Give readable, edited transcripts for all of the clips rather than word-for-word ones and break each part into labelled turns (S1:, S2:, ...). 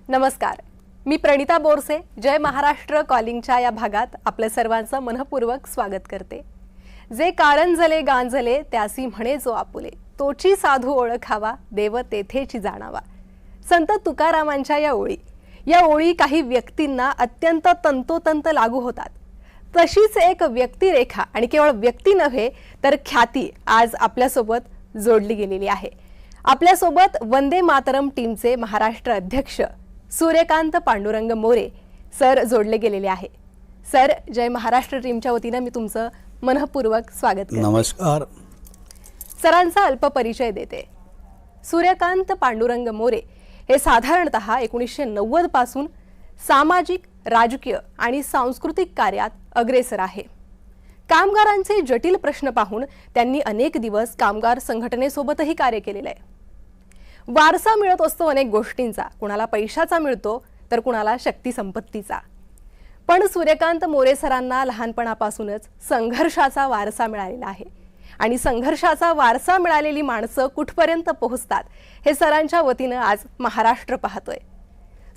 S1: नमस्कार, मी प्रणिता बोरसे. जय महाराष्ट्र कॉलिंगच्या या भागात आपल्या सर्वांचं मनपूर्वक स्वागत करते. जे कारंजले गांजले त्यासी म्हणे जो आपुले, तोची साधू ओळखावा देव तेथेची जाणावा. संत तुकारामांच्या या ओळी काही व्यक्तींना अत्यंत तंतोतंत लागू होतात. तशीच एक व्यक्तिरेखा आणि केवळ व्यक्ती नव्हे तर ख्याती आज आपल्यासोबत जोडली गेलेली आहे. आपल्यासोबत वंदे मातरम टीमचे महाराष्ट्र अध्यक्ष सूर्यकांत पांडुरंग मोरे सर जोडले गेलेले आहे. सर, जय महाराष्ट्र टीमच्या वतीने मी तुमचं मनपूर्वक स्वागत करते.
S2: नमस्कार.
S1: सरांचा अल्प परिचय देते. सूर्यकांत पांडुरंग मोरे हे साधारणतः 1990 पासून सामाजिक, राजकीय आणि सांस्कृतिक कार्यात अग्रेसर आहे. कामगारांचे जटिल प्रश्न पाहून त्यांनी अनेक दिवस कामगार संघटनेसोबतही कार्य केलेले आहे. वारसा मिळत असतो अनेक गोष्टींचा, कुणाला पैशाचा मिळतो तर कुणाला शक्ती संपत्तीचा. पण सूर्यकांत मोरे सरांना लहानपणापासूनच संघर्षाचा वारसा मिळालेला आहे आणि संघर्षाचा वारसा मिळालेली माणसं कुठपर्यंत पोहोचतात हे सरांच्या वतीनं आज महाराष्ट्र पाहतोय.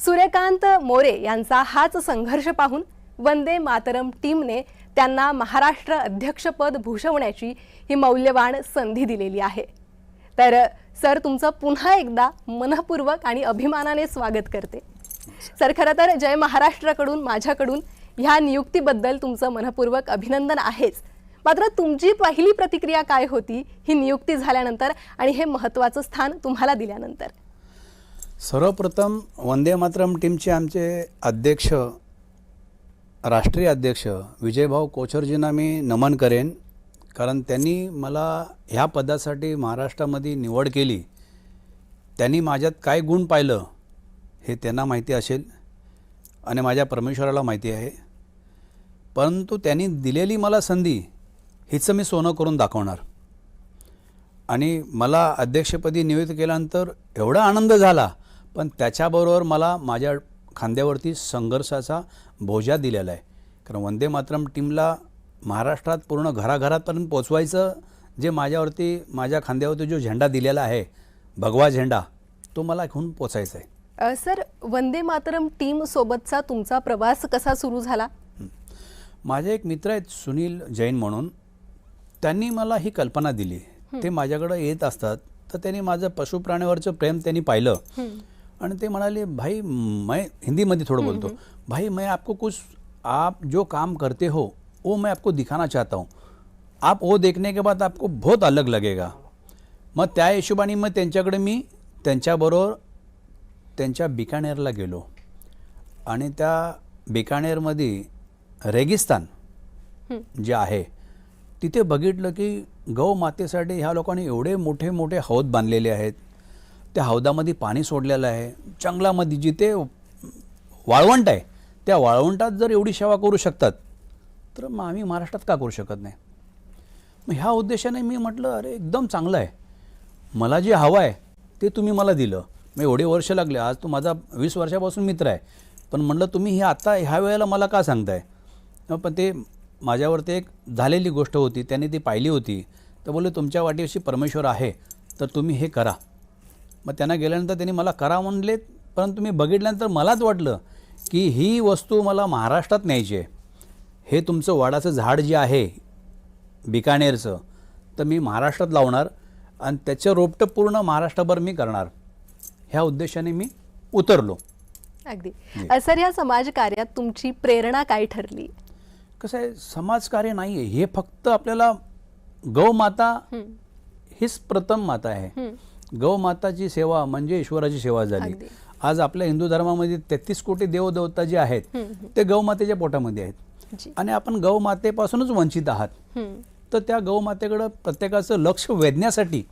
S1: सूर्यकांत मोरे यांचा हाच संघर्ष पाहून वंदे मातरम टीमने त्यांना महाराष्ट्र अध्यक्षपद भूषवण्याची ही मौल्यवान संधी दिलेली आहे. तर सर, तुमचं पुन्हा एकदा मनपूर्वक आणि अभिमानाने स्वागत करते. सर, खरं तर जय महाराष्ट्राकडून माझ्याकडून ह्या नियुक्तीबद्दल तुमचं मनपूर्वक अभिनंदन आहेच. मात्र तुमची पहिली प्रतिक्रिया काय होती ही नियुक्ती झाल्यानंतर आणि हे महत्त्वाचं स्थान तुम्हाला दिल्यानंतर?
S2: सर्वप्रथम वंदे मातरम टीमचे आमचे अध्यक्ष, राष्ट्रीय अध्यक्ष विजयभाऊ कोचरजींना मी नमन करेन, कारण त्यांनी मला ह्या पदासाठी महाराष्ट्रामध्ये निवड केली. त्यांनी माझ्यात काय गुण पाहिलं हे त्यांना माहिती असेल आणि माझ्या परमेश्वराला माहिती आहे. परंतु त्यांनी दिलेली मला संधी हीच मी सोनं करून दाखवणार. आणि मला अध्यक्षपदी नियुक्त केल्यानंतर एवढा आनंद झाला, पण त्याच्याबरोबर मला माझ्या खांद्यावरती संघर्षाचा बोजा दिलेला आहे. कारण वंदे मातरम टीमला महाराष्ट्रात पूर्ण घराघरापर्यंत पोचवायचं, जे माझ्या खांद्यावरती जो झेंडा दिलेला आहे, भगवा झेंडा, तो मला घेऊन पोचायचा आहे.
S1: सर, वंदे मातरम टीम सोबतचा तुमचा प्रवास कसा सुरू झाला?
S2: माझे एक मित्र आहेत सुनील जैन म्हणून, त्यांनी मला ही कल्पना दिली. ते माझ्याकडे येत असतात तर त्यांनी माझं पशुप्राण्यावरचं प्रेम त्यांनी पाहिलं आणि ते म्हणाले, भाई मैं हिंदीमध्ये थोडं बोलतो, भाई मैं आपको कुछ आप जो काम करते हो वो मैं आपको दिखाना चाहता हूँ. आप वो देखने के बाद आपको बहुत अलग लगेगा. मग त्या हिशोबाने मग त्यांच्याबरोबर त्यांच्या बिकानेरला गेलो आणि त्या बिकानेरमध्ये रेगिस्तान जे आहे तिथे बघितलं की गौ मातेसाठी ह्या लोकांनी एवढे मोठे मोठे हौद बांधलेले आहेत. त्या हौदामध्ये पाणी सोडलेलं आहे. जंगलामध्ये जिथे वाळवंट आहे त्या वाळवंटात जर एवढी सेवा करू शकतात तर मग आम्ही महाराष्ट्रात का करू शकत नाही. मग ह्या उद्देशाने मी म्हटलं, अरे एकदम चांगलं आहे, मला जे हवं आहे ते तुम्ही मला दिलं. मग एवढे वर्ष लागले, आज तो माझा 20 वर्षापासून मित्र आहे, पण म्हटलं तुम्ही हे आता ह्या वेळेला मला का सांगताय. पण ते माझ्यावरती एक झालेली गोष्ट होती, त्यांनी ती पाहिली होती, तर बोलले तुमच्या वाटेशी परमेश्वर आहे तर तुम्ही हे करा. मग त्यांना गेल्यानंतर त्यांनी मला करा म्हणले, परंतु मी बघितल्यानंतर मलाच वाटलं की ही वस्तू मला महाराष्ट्रात न्यायची आहे. हे तुमचं वडाचं झाड जे आहे बिकानेरचं, तर मी महाराष्ट्रात लावणार आणि त्याचं रोपटं पूर्ण महाराष्ट्रभर मी करणार. ह्या उद्देशाने मी उतरलो.
S1: अगदी. सर, या समाजकार्यात तुमची प्रेरणा काय ठरली?
S2: कसं आहे, समाजकार्य नाही आहे हे, फक्त आपल्याला गौमाता हीच प्रथम माता आहे. गौमाताची सेवा म्हणजे ईश्वराची सेवा झाली. आज आपल्या हिंदू धर्मामध्ये 33 कोटी देवदेवता जे आहेत ते गौमातेच्या पोटामध्ये आहेत आणि आपण गौमातेपासूनच वंचित आहात. तर त्या गौमातेकडे प्रत्येकाचं लक्ष वेधण्यासाठी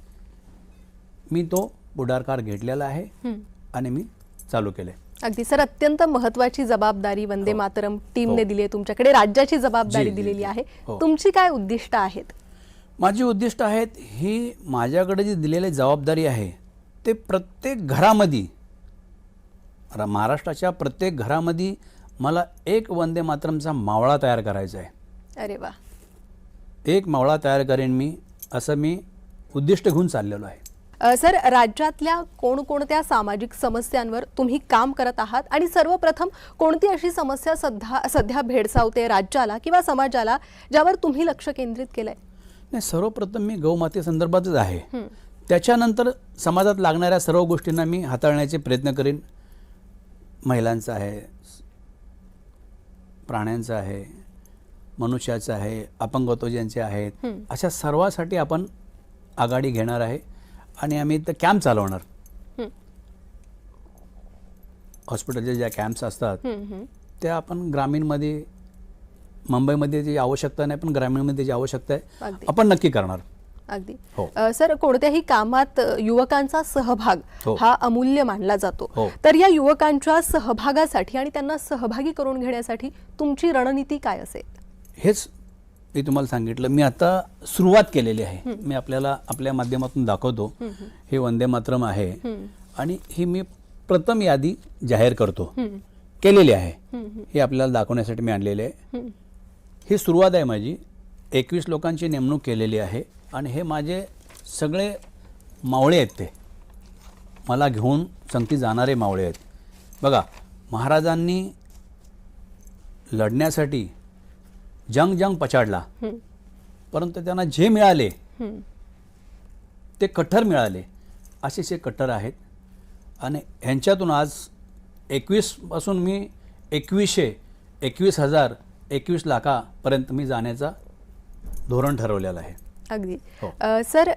S2: मी तो पुढाकार घेतलेला आहे आणि मी चालू केले.
S1: अगदी सर, अत्यंत महत्त्वाची जबाबदारी वंदे मातरम टीमने दिली आहे तुमच्याकडे. राज्याची जबाबदारी दिलेली आहे. तुमची काय उद्दिष्ट आहेत?
S2: माझी उद्दिष्ट आहेत ही, माझ्याकडे जी दिलेली जबाबदारी आहे ते प्रत्येक घरामध्ये, महाराष्ट्राच्या प्रत्येक घरामध्ये मला एक वंदे मातरमचा मावळा तयार करायचा आहे.
S1: अरे वा.
S2: एक मावळा तयार करेन मी, असं मी उद्दिष्ट घेऊन चाललेलो आहे.
S1: सर, राज्यातल्या कोणकोणत्या सामाजिक समस्यांवर तुम्ही काम करत आहात आणि सर्वप्रथम कोणती अशी समस्या सध्या भेडसावते राज्याला किंवा समाजाला, ज्यावर तुम्ही लक्ष केंद्रित केलंय?
S2: नाही, सर्वप्रथम मी गौमाते संदर्भातच आहे. त्याच्यानंतर समाजात लागणाऱ्या सर्व गोष्टींना मी हाताळण्याचे प्रयत्न करीन. महिलांचं आहे, प्राण्यांचं आहे, मनुष्याचं आहे, अपंगत्वजनचे आहेत, अशा सर्वासाठी आपण आघाडी घेणार आहे आणि आम्ही इथं कॅम्प चालवणार. हॉस्पिटलचे ज्या कॅम्प्स असतात त्या आपण ग्रामीणमध्ये, मुंबईमध्ये जी आवश्यकता नाही पण ग्रामीणमध्ये जी आवश्यकता आहे
S1: अगदी.
S2: आपण नक्की करणार.
S1: अगदी.
S2: हो.
S1: सर, कोणत्याही कामात युवकांचा सहभाग
S2: हो.
S1: हा अमूल्य मानला जातो.
S2: हो.
S1: तर या युवकांच्या सहभागासाठी आणि त्यांना सहभागी करून घेण्यासाठी तुमची रणनीती काय असेल?
S2: हेच मी तुम्हाला सांगितलं. मी आता सुरुवात केलेली आहे. मी आपल्याला आपल्या माध्यमातून दाखवतो. हे वंदे मातरम आहे आणि ही मी प्रथम यादी जाहीर करतो, केलेली आहे. हे आपल्याला दाखवण्यासाठी मी आणलेले आहे. ही सुरुवात आहे माझी. 21 लोकांची नेमणूक केलेली आहे आणि हे माझे सगळे मावळे आहेत. ते मला घेऊन संगती जाणारे मावळे आहेत. बघा, महाराजांनी लढण्यासाठी जंग पछाडला, परंतु त्यांना जे मिळाले ते कट्टर मिळाले. असेच हे कट्टर आहेत आणि ह्यांच्यातून आज 21 पासून मी 21,000 21 लाखापर्यंत मी जाण्याचा धोरण ठरवलेलं आहे.
S1: अगदी.
S2: हो.
S1: सर,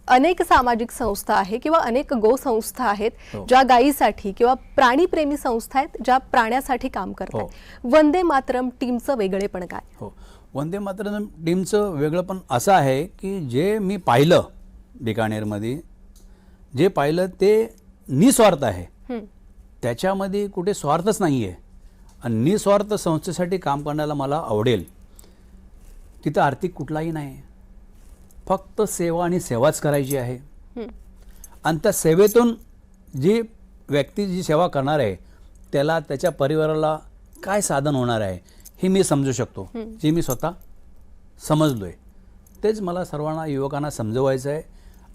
S1: अनेक सामाजिक संस्था आहे किंवा अनेक गोसंस्था आहेत
S2: हो.
S1: ज्या गायीसाठी किंवा प्राणीप्रेमी संस्था आहेत ज्या प्राण्यासाठी काम करतात.
S2: हो.
S1: वंदे मातरम टीमचं वेगळेपण काय?
S2: हो, वंदे मातरम टीमचं वेगळंपण असं आहे की जे मी पाहिलं बिकानेरमध्ये, जे पाहिलं ते निस्वार्थ आहे. त्याच्यामध्ये कुठे स्वार्थच नाही आहे आणि निस्वार्थ संस्थेसाठी काम करण्याला मला आवडेल. तिथं आर्थिक कुठलाही नाही, फक्त सेवा आणि सेवाच करायची आहे. आणि त्या सेवेतून जी व्यक्ती जी सेवा करणार आहे त्याला, त्याच्या परिवाराला काय साधन होणार आहे हे मी समजू शकतो, जे मी स्वतः समजलोय. तेच मला सर्वांना युवकांना समजवायचं आहे.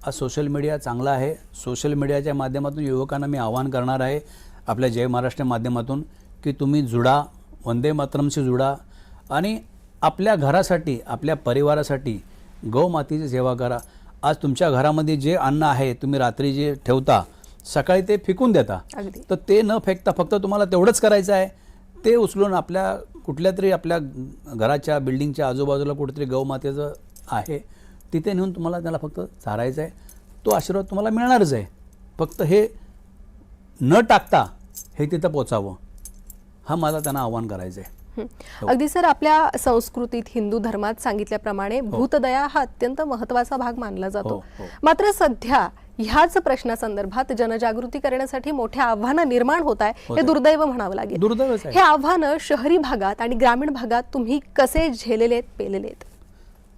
S2: आज सोशल मीडिया चांगला आहे. सोशल मीडियाच्या माध्यमातून युवकांना मी आवाहन करणार आहे आपल्या जय महाराष्ट्र माध्यमातून की तुम्ही जुडा, वंदे मातरमशी जुडा आणि आपल्या घरासाठी, आपल्या परिवारासाठी गौमातेची सेवा करा. आज तुमच्या घरामध्ये जे अन्न आहे तुम्ही रात्री जे ठेवता, सकाळी ते फेकून देता.
S1: अगदी.
S2: तर ते न फेकता फक्त तुम्हाला तेवढंच करायचं आहे. ते उचलून आपल्या कुठल्या तरी आपल्या घराच्या बिल्डिंगच्या आजूबाजूला कुठेतरी गौमातेचं आहे तिथे नेऊन तुम्हाला त्याला फक्त चारायचं आहे. तो आशीर्वाद तुम्हाला मिळणारच आहे. फक्त हे न टाकता हे तिथं पोचावं, हा मला त्यांना आव्हान करायचं आहे.
S1: अगदी. सर, आपल्या संस्कृतीत, हिंदू धर्मात सांगितल्याप्रमाणे भूतदया हा अत्यंत महत्त्वाचा भाग मानला जातो.
S2: हो.
S1: मात्र सध्या ह्याच प्रश्नासंदर्भात जनजागृती करण्यासाठी मोठ्या आव्हानं निर्माण होत आहे. हे दुर्दैव म्हणावं लागेल.
S2: दुर्दैवच आहे.
S1: हे आव्हानं शहरी भागात आणि ग्रामीण भागात तुम्ही कसे झेलेलेत, पेलेलेत?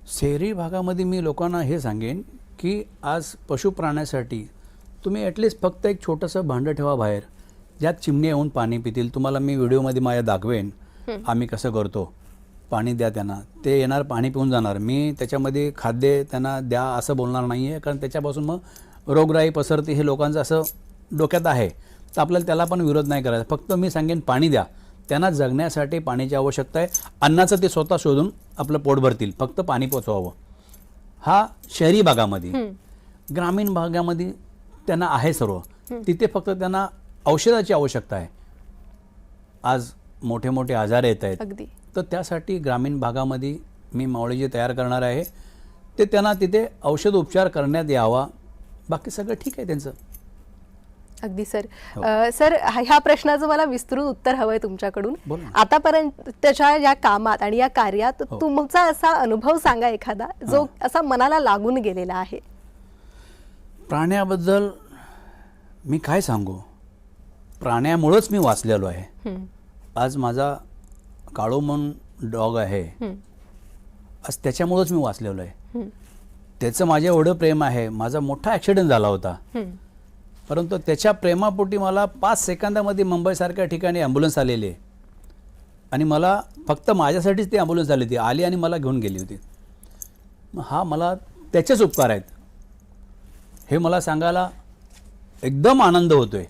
S2: शहरी भागामध्ये मी लोकांना हे सांगेन की आज पशुप्राण्यासाठी तुम्ही ॲटलिस्ट फक्त एक छोटंसं भांडं ठेवा बाहेर, ज्यात चिमणी येऊन पाणी पितील. तुम्हाला मी व्हिडिओमध्ये माझ्या दाखवेन आम्ही कसं करतो. पाणी द्या त्यांना, ते येणार पाणी पिऊन जाणार. मी त्याच्यामध्ये खाद्य त्यांना द्या असं बोलणार नाही आहे, कारण त्याच्यापासून मग रोगराई पसरते हे लोकांचं असं डोक्यात आहे. तर आपल्याला त्याला पण विरोध नाही करायचा. फक्त मी सांगेन पाणी द्या. त्यांना जगण्यासाठी पाण्याची आवश्यकता आहे. अन्नाचं ते स्वतः शोधून आपलं पोट भरतील, फक्त पाणी पोचवावं. हा शहरी भागामध्ये. ग्रामीण भागामध्ये त्यांना आहे सर्व, तिथे फक्त त्यांना औषधाची आवश्यकता आहे. आज मोठे मोठे आजार येत आहेत.
S1: अगदी.
S2: तर त्यासाठी ग्रामीण भागामध्ये मी मावळे जे तयार करणार आहे ते त्यांना तिथे औषध उपचार करण्यात यावा. बाकी सगळं ठीक आहे त्यांचं.
S1: अगदी. सर, सर, ह्या प्रश्नाचं मला विस्तृत उत्तर हवंय तुमच्याकडून.
S2: बोल ना.
S1: आतापर्यंतच्या या कामात आणि या कार्यात तुमचा असा अनुभव सांगा एखादा जो असा मनाला लागून गेलेला आहे.
S2: प्राण्याबद्दल मी काय सांगू, प्राण्यामुळंच मी वाचलेलो आहे. आज माझा काळू म्हणून डॉग आहे, आज त्याच्यामुळंच मी वाचलेलो आहे. त्याचं माझ्या एवढं प्रेम आहे. माझा मोठा ॲक्सिडेंट झाला होता, परंतु त्याच्या प्रेमापोटी मला 5 सेकंदामध्ये मुंबईसारख्या ठिकाणी ॲम्ब्युलन्स आलेली आहे आणि मला फक्त माझ्यासाठीच ती ॲम्ब्युलन्स आली होती. आली आणि मला घेऊन गेली होती. हा मला त्याचेच उपकार आहेत. हे मला सांगायला एकदम आनंद होतो आहे.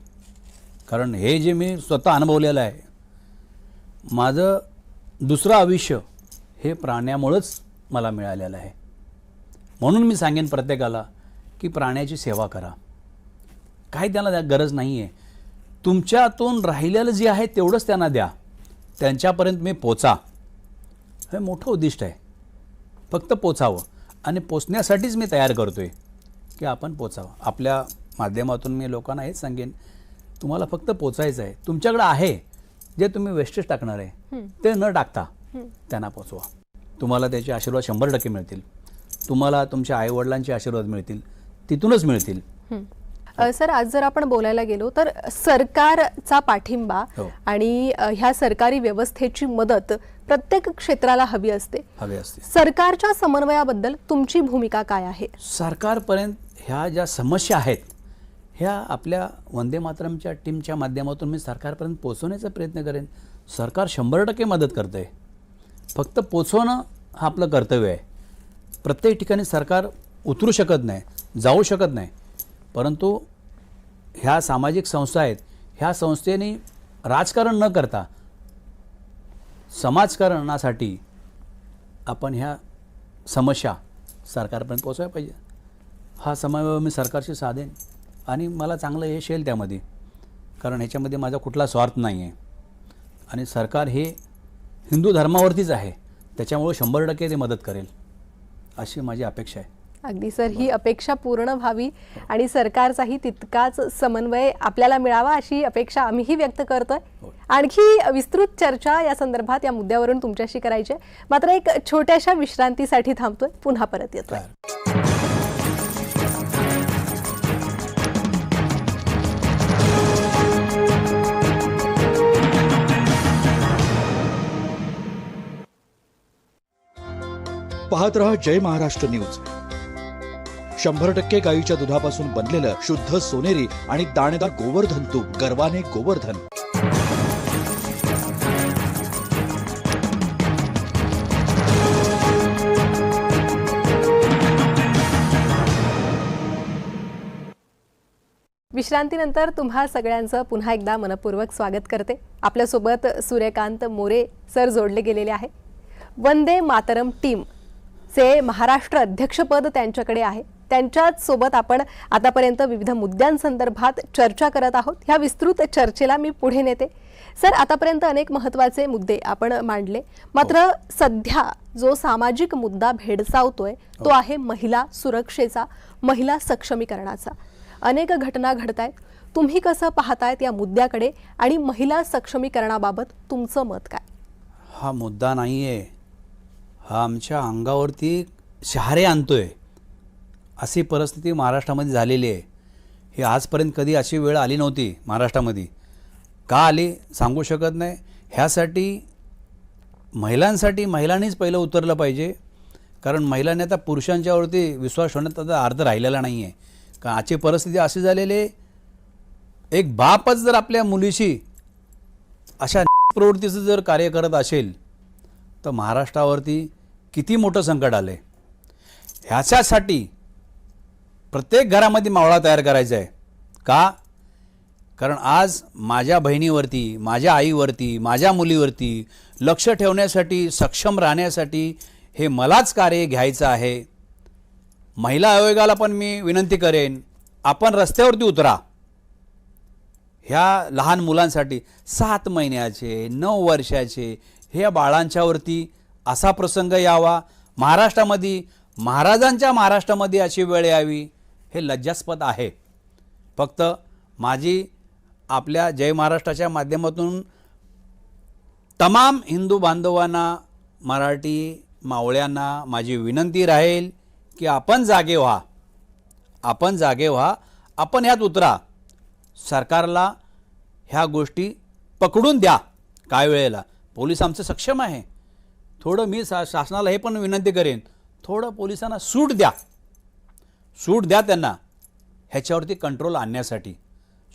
S2: कारण हे जे मी स्वतः अनुभवलेलं आहे, माझं दुसरं आयुष्य हे प्राण्यामुळंच मला मिळालेलं आहे. म्हणून मी सांगेन प्रत्येकाला की प्राण्याची सेवा करा. काही त्याला गरज नाही आहे. तुमच्यातून राहिलेलं जे आहे तेवढंच त्यांना द्या, त्यांच्यापर्यंत मी पोचा. हे मोठं उद्दिष्ट आहे. फक्त पोचावं, आणि पोचण्यासाठीच मी तयार करतो आहे की आपण पोचावं. आपल्या माध्यमातून मी लोकांना हेच सांगेन, तुम्हाला फक्त पोचायचं आहे. तुमच्याकडे आहे जे तुम्ही वेस्टेज टाकणार आहे ते न टाकता त्यांना पोचवा. तुम्हाला त्याचे आशीर्वाद 100% मिळतील. तुम्हाला तुमच्या आईवडिलांचे आशीर्वाद मिळतील, तिथूनच मिळतील.
S1: सर, आज जर आपण बोलायला गेलो तर सरकारचा पाठिंबा
S2: हो.
S1: आणि ह्या सरकारी व्यवस्थेची मदत प्रत्येक क्षेत्राला हवी असते. सरकारच्या समन्वयाबद्दल तुमची भूमिका काय आहे?
S2: सरकारपर्यंत ह्या ज्या समस्या आहेत ह्या आपल्या वंदे मातरमच्या टीमच्या माध्यमातून मी सरकारपर्यंत पोहोचवण्याचा प्रयत्न करेन. सरकार 100% मदत करतं आहे. फक्त पोचवणं हा आपलं कर्तव्य आहे. प्रत्येक ठिकाणी सरकार उतरू शकत नाही, जाऊ शकत नाही. परंतु ह्या सामाजिक संस्था आहेत, ह्या संस्थेने राजकारण न करता समाजकारणासाठी आपण ह्या समस्या सरकारपर्यंत पोहोचवायला पाहिजे. हा समन्वय मी सरकारशी साधेन आणि मला चांगलं यश येईल त्यामध्ये. कारण ह्याच्यामध्ये माझा कुठला स्वार्थ नाही आहे. आणि सरकार हे हिंदू धर्मावरतीच आहे, त्याच्यामुळे 100% ते मदत करेल अशी माझी अपेक्षा आहे.
S1: अगदी सर, ही अपेक्षा पूर्ण व्हावी आणि सरकारचाही तितकाच समन्वय आपल्याला मिळावा अशी अपेक्षा आम्हीही व्यक्त करतोय. आणखी विस्तृत चर्चा या संदर्भात या मुद्द्यावरून तुमच्याशी करायची आहे. मात्र एक छोट्याशा विश्रांतीसाठी थांबतोय, पुन्हा परत येतोय.
S3: पाहत रहा जय महाराष्ट्र न्यूज. 100% गाईच्या दुधापासून बनलेलं शुद्ध सोनेरी आणि दाणेदार गोवर्धन तूप, गर्वाने गोवर्धन.
S1: विश्रांतीनंतर तुम्हा सगळ्यांचं पुन्हा एकदा मनपूर्वक स्वागत करते. आपल्यासोबत सूर्यकांत मोरे सर जोडले गेलेले आहे. वंदे मातरम टीम चे महाराष्ट्र अध्यक्षपद त्यांच्याकडे आहे. त्यांच्याच सोबत आपण आतापर्यंत विविध मुद्द्यांसंदर्भात चर्चा करत आहोत. ह्या विस्तृत चर्चेला मी पुढे नेते. सर, आतापर्यंत अनेक महत्त्वाचे मुद्दे आपण मांडले. मात्र सध्या जो सामाजिक मुद्दा भेडसावतोय तो आहे महिला सुरक्षेचा, महिला सक्षमीकरणाचा. अनेक घटना घडतायत. तुम्ही कसं पाहतायत या मुद्द्याकडे आणि महिला सक्षमीकरणाबाबत तुमचं मत काय?
S2: हा मुद्दा नाही आहे, हा आमच्या अंगावरती शहारे आणतोय अशी परिस्थिती महाराष्ट्रामध्ये झालेली आहे. ही आजपर्यंत कधी अशी वेळ आली नव्हती महाराष्ट्रामध्ये. का आली सांगू शकत नाही. ह्यासाठी महिलांनीच पहिलं उतरलं पाहिजे. कारण महिलांनी आता पुरुषांच्यावरती विश्वास ठेवण्यात आता अर्थ राहिलेला नाही आहे. कारण आजची परिस्थिती अशी झालेली आहे, एक बापच जर आपल्या मुलीशी अशा प्रवृत्तीचं जर कार्य करत असेल तर महाराष्ट्रावरती किती मोठं संकट आलं आहे. ह्याच्यासाठी प्रत्येक घरामध्ये मावळा तयार करायचा आहे. का? कारण आज माझ्या बहिणीवरती, माझ्या आईवरती, माझ्या मुलीवरती लक्ष ठेवण्यासाठी, सक्षम राहण्यासाठी हे मलाच कार्य घ्यायचं आहे. महिला आयोगाला पण मी विनंती करेन, आपण रस्त्यावरती उतरा. ह्या लहान मुलांसाठी 7 महिन्याचे 9 वर्षाचे ह्या बाळांच्यावरती असा प्रसंग यावा महाराष्ट्रामध्ये, महाराजांच्या महाराष्ट्रामध्ये अशी वेळ यावी, हे लज्जास्पद आहे. फक्त माझी आपल्या जय महाराष्ट्राच्या माध्यमातून तमाम हिंदू बांधवांना, मराठी मावळ्यांना माझी विनंती राहील की आपण जागे व्हा, आपण ह्यात उतरा. सरकारला ह्या गोष्टी पकडून द्या. काय वेळेला पोलीस आमचं सक्षम आहे. थोडं मी शासनाला हे पण विनंती करेन, थोडं पोलिसांना सूट द्या त्यांना ह्याच्यावरती कंट्रोल आणण्यासाठी.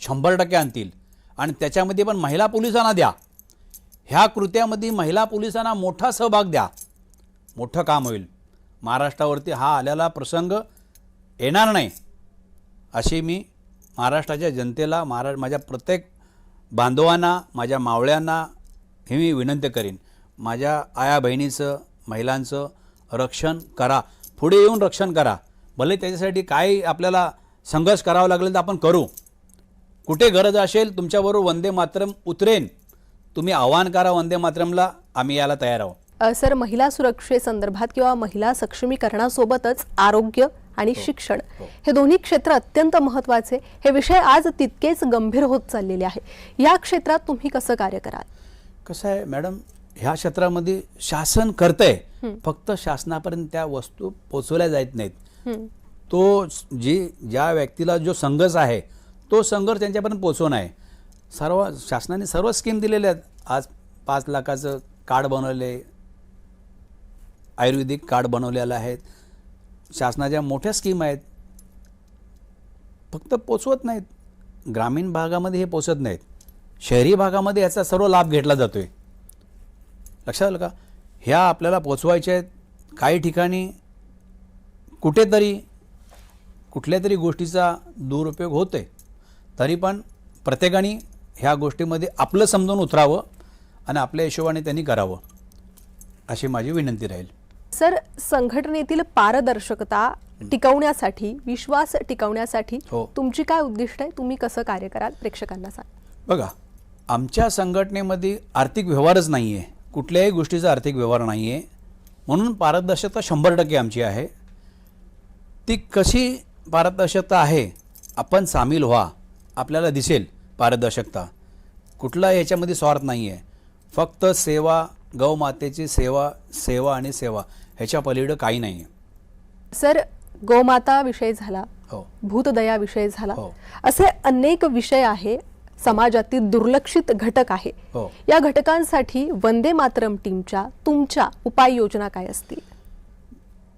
S2: 100% आणतील. आणि त्याच्यामध्ये पण महिला पोलिसांना द्या. ह्या कृत्यामध्ये महिला पोलिसांना मोठा सहभाग द्या. मोठं काम होईल. महाराष्ट्रावरती हा आलेला प्रसंग येणार नाही. अशी मी महाराष्ट्राच्या जनतेला माझ्या प्रत्येक बांधवांना, माझ्या मावळ्यांना हे मी विनंती करीन, माझ्या आया बहिणीचं, महिलांचं रक्षण करा, पुढे येऊन रक्षण करा. भले त्याच्यासाठी काय आपल्याला संघर्ष करावा लागेल तर आपण करू. कुठे गरज असेल तुमच्याबरोबर वंदे मातरम उतरेन, तुम्ही आव्हान करा वंदे मातरमला, आम्ही यायला तयार आहोत.
S1: सर, महिला सुरक्षेसंदर्भात किंवा महिला सक्षमीकरणासोबतच आरोग्य आणि शिक्षण हे दोन्ही क्षेत्र अत्यंत महत्त्वाचे. हे विषय आज तितकेच गंभीर होत चाललेले आहे. या क्षेत्रात तुम्ही कसं कार्य कराल?
S2: कसं आहे मॅडम, ह्या क्षेत्रामध्ये शासन करतंय, फक्त शासनापर्यंत त्या वस्तू पोचवल्या जात नाहीत. तो ज्या व्यक्तीला जो संघर्ष आहे तो संघर्ष त्यांच्यापर्यंत पोचवणं आहे. शासनाने सर्व स्कीम दिलेल्या आहेत. आज 5 लाखाचं कार्ड बनवले, आयुर्वेदिक कार्ड बनवलेलं आहेत, शासनाच्या मोठ्या स्कीम आहेत, फक्त पोचवत नाहीत. ग्रामीण भागामध्ये हे पोचत नाहीत, शहरी भागामध्ये याचा सर्व लाभ घेतला जातोय. लक्षात आलं का? ह्या आपल्याला पोचवायच्या आहेत. काही ठिकाणी कुठेतरी कुठल्या तरी गोष्टीचा दुरुपयोग होतोय, तरी पण प्रत्येकाने ह्या गोष्टीमध्ये आपलं समजून उतरावं आणि आपल्या हिशोबाने त्यांनी करावं, अशी माझी विनंती राहील.
S1: सर, संघटनेतील पारदर्शकता टिकवण्यासाठी, विश्वास टिकवण्यासाठी तुमची काय उद्दिष्ट आहे? तुम्ही कसं कार्य कराल प्रेक्षकांना सांगा.
S2: बघा, आमच्या संघटनेमध्ये आर्थिक व्यवहारच नाही आहे, कुठल्याही गोष्टीचा आर्थिक व्यवहार नाही आहे, म्हणून पारदर्शकता 100% आमची आहे. ती कशी पारदर्शकता आहे, आपण सामील व्हा, आपल्याला दिसेल पारदर्शकता. कुठला याच्यामध्ये स्वार्थ नाही आहे, फक्त सेवा, गौमातेची सेवा, सेवा आणि सेवा, ह्याच्या पलीकडे काही नाही आहे.
S1: सर, गोमाता विषय झाला, भूतदया विषय झाला, असे अनेक विषय आहे, समाजातील दुर्लक्षित घटक आहे. या घटकांसाठी वंदे मातरम टीमच्या तुमच्या उपाययोजना काय असतील?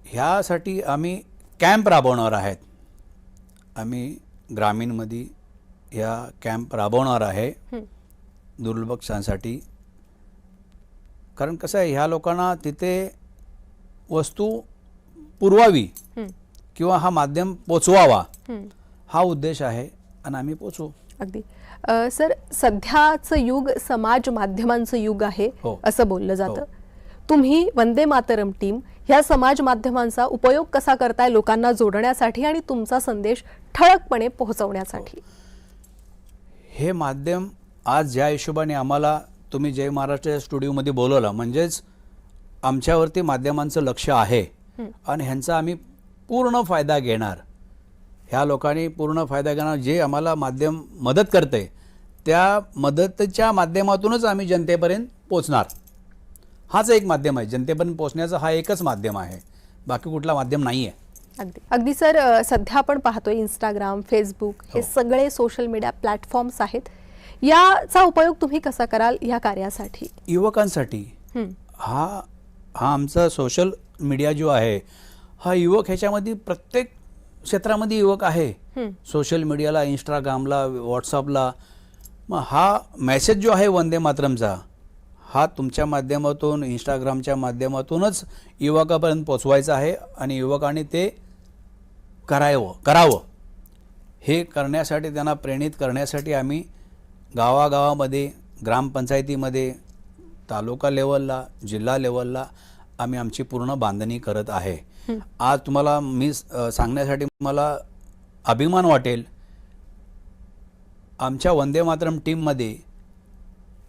S2: ह्यासाठी आम्ही कॅम्प राबवणार आहेत. आम्ही ग्रामीणमध्ये या कॅम्प राबवणार आहे दुर्लक्षांसाठी. कारण कसं आहे, ह्या लोकांना तिथे वस्तू पुरवावी किंवा हा माध्यम पोचवावा, हा उद्देश आहे आणि आम्ही पोचवू.
S1: अगदी. सर, सध्याचं युग समाज माध्यमांचं युग आहे असं बोललं जातं. तुम्ही वंदे मातरम टीम ह्या समाज माध्यमांचा उपयोग कसा करताय लोकांना जोडण्यासाठी आणि तुमचा संदेश ठळकपणे पोहोचवण्यासाठी?
S2: हे माध्यम आज ज्या हिशोबाने आम्हाला तुम्ही जय महाराष्ट्र स्टुडिओमध्ये बोलवलं, म्हणजेच आमच्यावरती माध्यमांचं लक्ष आहे आणि ह्यांचा आम्ही पूर्ण फायदा घेणार. ह्या लोकांनी पूर्ण फायदा घेणार. जे आम्हाला माध्यम मदत करते त्या मदतीच्या माध्यमातूनच आम्ही जनतेपर्यंत पोचणार. हाच एक माध्यम आहे, जनतेपर्यंत पोचण्याचा हा एकच माध्यम आहे, बाकी कुठला माध्यम नाही आहे.
S1: अगदी अगदी. सर, सध्या आपण पाहतोय इंस्टाग्राम, फेसबुक हे सगळे सोशल मीडिया प्लॅटफॉर्म्स आहेत. याचा उपयोग तुम्ही कसा कराल या कार्यासाठी?
S2: युवकांसाठी हा आमचा सोशल मीडिया जो आहे, हा युवक ह्याच्यामध्ये प्रत्येक क्षेत्रामध्ये युवक आहे. सोशल मीडियाला, इंस्टाग्रामला, व्हॉट्सअपला. मग हा मेसेज जो आहे वंदे मातरमचा, हा तुमच्या माध्यमातून, इंस्टाग्रामच्या माध्यमातूनच युवकापर्यंत पोचवायचा आहे आणि युवकांनी ते करावं. हे करण्यासाठी, त्यांना प्रेरित करण्यासाठी आम्ही गावागावामध्ये, ग्रामपंचायतीमध्ये, तालुका लेवलला, जिल्हा लेवलला आम्ही आमची पूर्ण बांधणी करत आहे. आज तुम्हाला मी सांगण्यासाठी मला अभिमान वाटेल, आमच्या वंदे मातरम टीममध्ये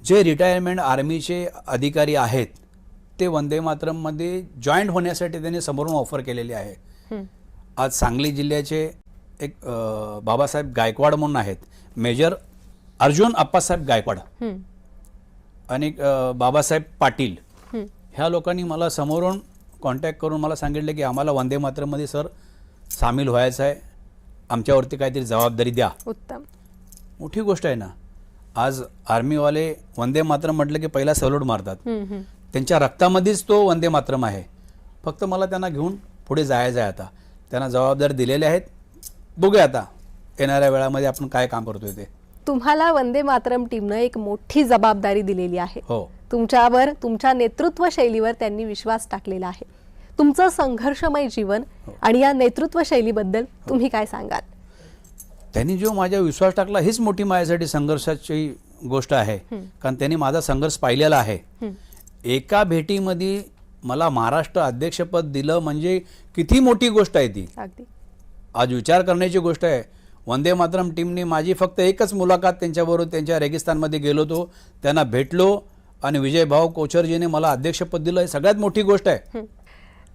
S2: जे रिटायरमेंट आर्मीचे अधिकारी आहेत ते वंदे मातरममध्ये जॉईंट होण्यासाठी त्यांनी समोरून ऑफर केलेली आहे. आज सांगली जिल्ह्याचे एक बाबासाहेब गायकवाड म्हणून आहेत, मेजर अर्जुन अप्पासाहेब गायकवाड आणि बाबासाहेब पाटील, ह्या लोकांनी मला समोरून कॉन्टॅक्ट करून मला सांगितलं की आम्हाला वंदे मातरममध्ये सर सामील व्हायचं आहे, आमच्यावरती काहीतरी जबाबदारी द्या.
S1: उत्तम,
S2: मोठी गोष्ट आहे ना. आज आर्मीवाले वंदे मातरम म्हटलं की पहिला सल्यूट मारतात. त्यांच्या रक्तामध्येच तो वंदे मातरम आहे. फक्त मला त्यांना घेऊन पुढे जायचं आहे. आता त्यांना जबाबदारी दिलेल्या आहेत. बघूया आता येणाऱ्या वेळामध्ये आपण काय काम करतोय ते.
S1: तुम्हाला वंदे मातरम टीमनं एक मोठी जबाबदारी दिलेली आहे. तुमच्यावर, तुमच्या नेतृत्व शैलीवर त्यांनी विश्वास टाकलेला आहे. तुमचं संघर्षमय जीवन आणि या नेतृत्व शैलीबद्दल तुम्ही काय सांगाल?
S2: त्यांनी जो माझ्यावर विश्वास टाकला हीच मोठी माझ्यासाठी संघर्षाची गोष्ट आहे. कारण त्यांनी माझा संघर्ष पाहिलेला आहे. एका भेटीमध्ये मला महाराष्ट्र अध्यक्षपद दिलं म्हणजे किती मोठी गोष्ट आहे ती.
S1: अगदी
S2: आज विचार करण्याची गोष्ट आहे. वंदे मातरम टीमने माझी फक्त एकच मुलाखत त्यांच्याबरोबर त्यांच्या रेगिस्तानमध्ये गेलो होतो, त्यांना भेटलो आणि विजयभाऊ कोचरजीने मला अध्यक्षपद दिलं, ही सगळ्यात मोठी गोष्ट आहे.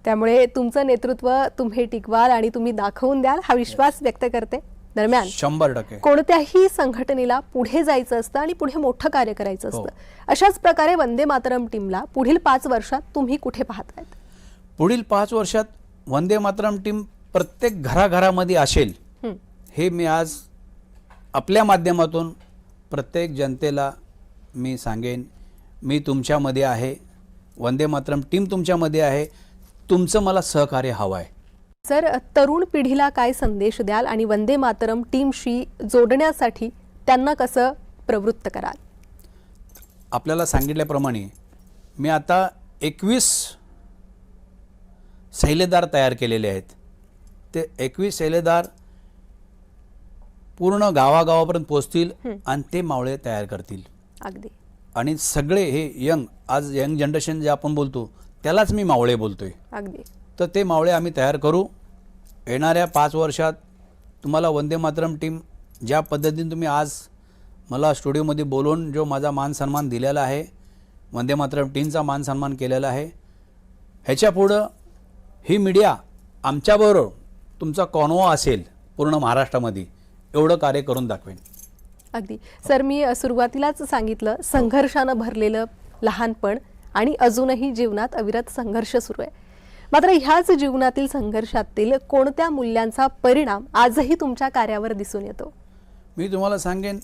S1: त्यामुळे तुमचं नेतृत्व तुम्ही टिकवाल आणि तुम्ही दाखवून द्याल हा विश्वास व्यक्त करते. दरम्यान
S2: 100%
S1: कोणत्याही संघटनेला पुढे जायचं असतं आणि पुढे मोठं कार्य करायचं असतं. अशाच प्रकारे वंदे मातरम टीमला पुढील 5 वर्षात तुम्ही कुठे पाहतायत?
S2: पुढील 5 वर्षात वंदे मातरम टीम प्रत्येक घराघरामध्ये असेल हे मी आज आपल्या माध्यमातून प्रत्येक जनतेला मी सांगेन. मी तुमच्यामध्ये आहे, वंदे मातरम टीम तुमच्यामध्ये आहे, तुमचं मला सहकार्य हवं आहे.
S1: सर, तरुण पिढीला काय संदेश द्याल आणि वंदे मातरम टीमशी जोडण्यासाठी त्यांना कसं प्रवृत्त कराल?
S2: आपल्याला सांगितल्याप्रमाणे मी आता 21 शैलेदार तयार केलेले आहेत. ते 21 शैलेदार पूर्ण गावागावापर्यंत पोहोचतील आणि ते मावळे तयार करतील.
S1: अगदी.
S2: आणि सगळे हे आज यंग जनरेशन जे आपण बोलतो त्यालाच मी मावळे बोलतोय.
S1: अगदी.
S2: तर ते मावळे आम्ही तयार करू. येणाऱ्या 5 वर्षात तुम्हाला वंदे मातरम टीम ज्या पद्धतीने तुम्ही आज मला स्टुडिओमध्ये बोलवून जो माझा मान सन्मान दिलेला आहे, वंदे मातरम टीमचा मान सन्मान केलेला आहे, ह्याच्यापुढं ही मीडिया आमच्याबरोबर तुमचा कॉन्वॉ असेल पूर्ण महाराष्ट्रामध्ये, एवढं कार्य करून दाखवेन.
S1: अगदी. सर, मी सुरुवातीलाच सांगितलं संघर्षानं भरलेलं लहानपण आणि अजूनही जीवनात अविरत संघर्ष सुरू आहे. मात्र ह्याच जीवनातील संघर्षातील कोणत्या मूल्यांचा परिणाम आजही तुमच्या कार्यावर दिसून येतो?
S2: मी तुम्हाला सांगेन,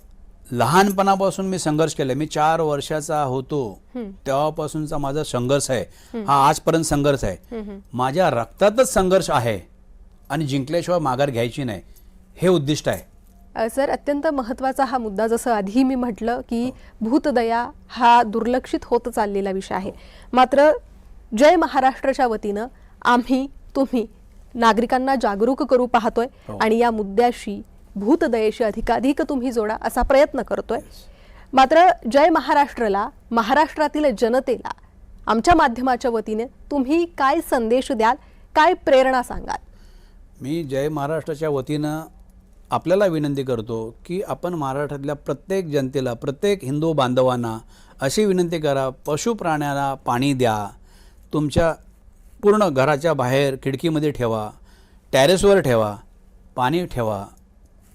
S2: लहानपणापासून मी संघर्ष केला. मी 4 वर्षाचा होतो तेव्हापासूनचा माझा संघर्ष आहे, हा आजपर्यंत संघर्ष आहे. माझ्या रक्तातच संघर्ष आहे आणि जिंकल्याशिवाय माघार घ्यायची नाही, हे उद्दिष्ट आहे.
S1: सर, अत्यंत महत्त्वाचा हा मुद्दा, जसं आधी मी म्हटलं की भूतदया हा दुर्लक्षित होत चाललेला विषय आहे. मात्र जय महाराष्ट्राच्या वतीनं आम्ही तुम्ही नागरिकांना जागरूक करू पाहतोय आणि या मुद्द्याशी भूतदयेशी अधिकाधिक तुम्ही जोडा असा प्रयत्न करतोय. मात्र जय महाराष्ट्राला, महाराष्ट्रातील जनतेला आमच्या माध्यमाच्या वतीने तुम्ही काय संदेश द्याल, काय प्रेरणा सांगाल?
S2: मी जय महाराष्ट्राच्या वतीनं आपल्याला विनंती करतो की आपण महाराष्ट्रातल्या प्रत्येक जनतेला, प्रत्येक हिंदू बांधवांना अशी विनंती करा, पशुप्राण्यांना पाणी द्या, तुमच्या पूर्ण घराच्या बाहेर खिडकीमध्ये ठेवा, टेरेसवर ठेवा, पाणी ठेवा.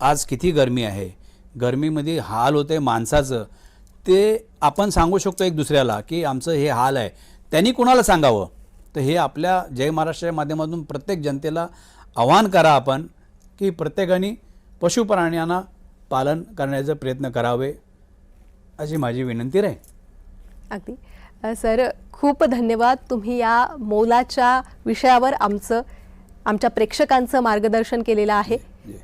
S2: आज किती गरमी आहे, गरमीमध्ये हाल होते माणसाचं, ते आपण सांगू शकतो एक दुसऱ्याला की आमचं हे हाल आहे, त्यांनी कुणाला सांगावं? तर हे आपल्या जय महाराष्ट्राच्या माध्यमातून प्रत्येक जनतेला आवाहन करा आपण की प्रत्येकाने पशुप्राण्यांना पालन करण्याचा प्रयत्न करावे, अशी माझी विनंती राहील.
S1: अगदी. सर, खूप धन्यवाद. तुम्ही या मोलाच्या विषयावर आमच्या प्रेक्षकांचं मार्गदर्शन केलेलं आहे.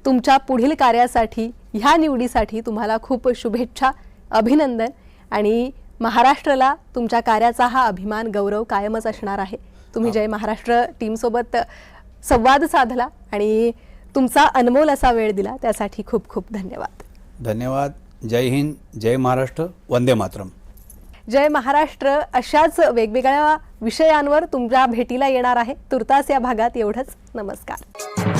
S1: तुमच्या पुढील कार्यासाठी, ह्या निवडीसाठी तुम्हाला खूप शुभेच्छा, अभिनंदन. आणि महाराष्ट्राला तुमच्या कार्याचा हा अभिमान, गौरव कायमच असणार आहे. तुम्ही जय महाराष्ट्र टीमसोबत संवाद साधला आणि तुमचा अनमोल असा वेळ दिला, त्यासाठी खूप खूप धन्यवाद.
S2: धन्यवाद. जय हिंद, जय महाराष्ट्र, वंदे मातरम.
S1: जय महाराष्ट्र अशाच वेगवेगळ्या विषयांवर तुमच्या भेटीला येणार आहे. तुर्तास या भागात एवढंच. नमस्कार.